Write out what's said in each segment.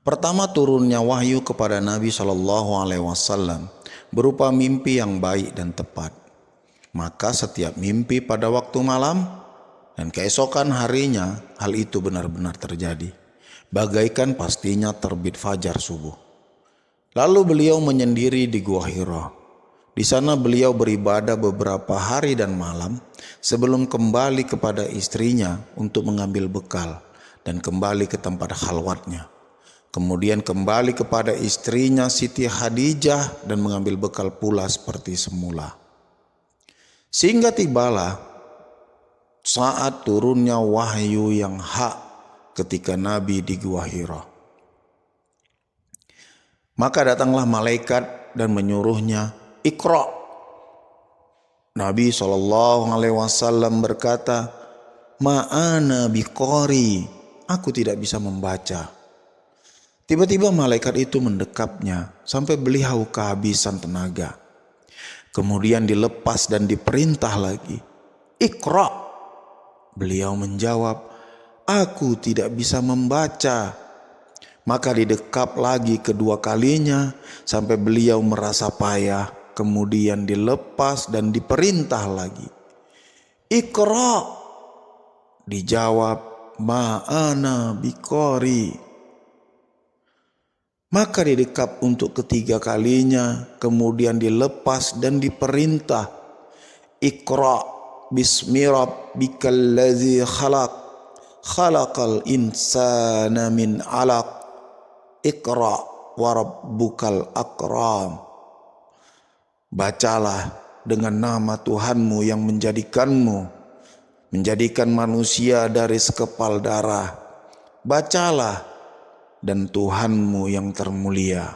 Pertama turunnya wahyu kepada Nabi SAW berupa mimpi yang baik dan tepat. Maka setiap mimpi pada waktu malam dan keesokan harinya hal itu benar-benar terjadi, bagaikan pastinya terbit fajar subuh. Lalu beliau menyendiri di Gua Hira. Di sana beliau beribadah beberapa hari dan malam sebelum kembali kepada istrinya untuk mengambil bekal dan kembali ke tempat khalwatnya. Kemudian kembali kepada istrinya Siti Khadijah dan mengambil bekal pula seperti semula. Sehingga tibalah saat turunnya wahyu yang hak ketika Nabi di Gua Hira. Maka datanglah malaikat dan menyuruhnya, "Iqra." Nabi SAW berkata, "Ma'ana biqari." Aku tidak bisa membaca. Tiba-tiba malaikat itu mendekapnya sampai beliau kehabisan tenaga. Kemudian dilepas dan diperintah lagi, "Iqra." Beliau menjawab, "Aku tidak bisa membaca." Maka didekap lagi kedua kalinya sampai beliau merasa payah. Kemudian dilepas dan diperintah lagi, "Iqra." Dijawab, "Ma'ana biqari." Maka didekap untuk ketiga kalinya, kemudian dilepas dan diperintah, "Iqra bismi rabbikal ladzi khalaq, khalaqal insana min 'alaq, Iqra wa rabbukal akram." Bacalah dengan nama Tuhanmu yang menjadikan manusia dari sekepal darah. Bacalah, dan Tuhanmu yang termulia.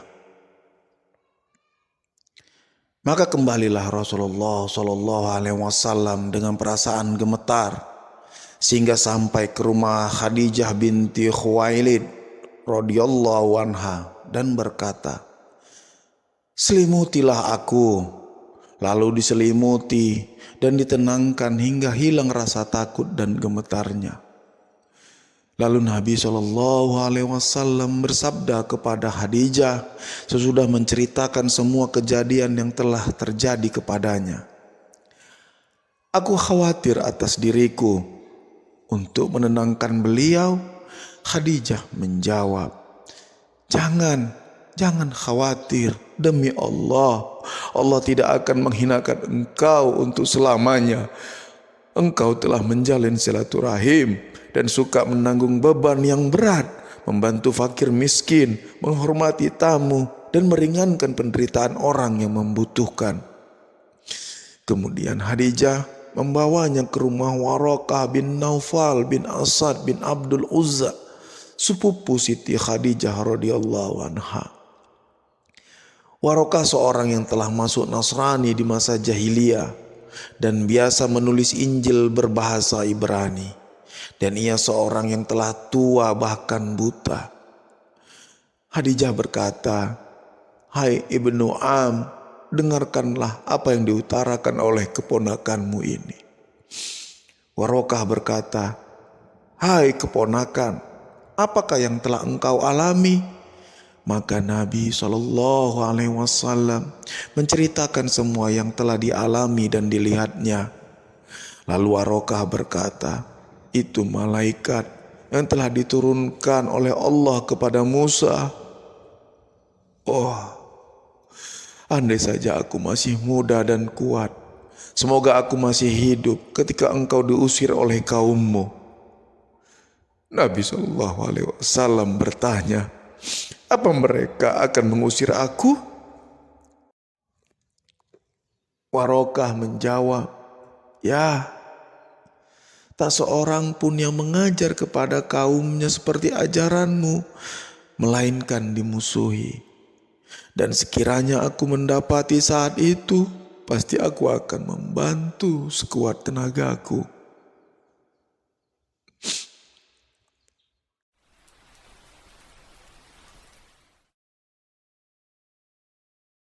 Maka kembalilah Rasulullah SAW dengan perasaan gemetar sehingga sampai ke rumah Khadijah binti Khuwailid radhiyallahu anha dan berkata, "Selimutilah aku." Lalu diselimuti dan ditenangkan hingga hilang rasa takut dan gemetarnya. Lalu Nabi SAW bersabda kepada Khadijah sesudah menceritakan semua kejadian yang telah terjadi kepadanya, "Aku khawatir atas diriku." Untuk menenangkan beliau, Khadijah menjawab, Jangan khawatir, demi Allah tidak akan menghinakan engkau untuk selamanya. Engkau telah menjalin silaturahim dan suka menanggung beban yang berat, membantu fakir miskin, menghormati tamu, dan meringankan penderitaan orang yang membutuhkan. Kemudian Khadijah membawanya ke rumah Waraqah bin Naufal bin Asad bin Abdul Uzza, sepupu Siti Khadijah radhiyallahu anha. Waraqah seorang yang telah masuk Nasrani di masa jahiliyah dan biasa menulis Injil berbahasa Ibrani. Dan ia seorang yang telah tua bahkan buta. Khadijah berkata, "Hai Ibnu Am, dengarkanlah apa yang diutarakan oleh keponakanmu ini." Waraqah berkata, "Hai keponakan, apakah yang telah engkau alami?" Maka Nabi SAW menceritakan semua yang telah dialami dan dilihatnya. Lalu Waraqah berkata, "Itu malaikat yang telah diturunkan oleh Allah kepada Musa. Oh, andai saja aku masih muda dan kuat. Semoga aku masih hidup ketika engkau diusir oleh kaummu." Nabi SAW bertanya, "Apa mereka akan mengusir aku?" Waraqah menjawab, "Ya, tak seorang pun yang mengajar kepada kaumnya seperti ajaranmu, melainkan dimusuhi. Dan sekiranya aku mendapati saat itu, pasti aku akan membantu sekuat tenagaku."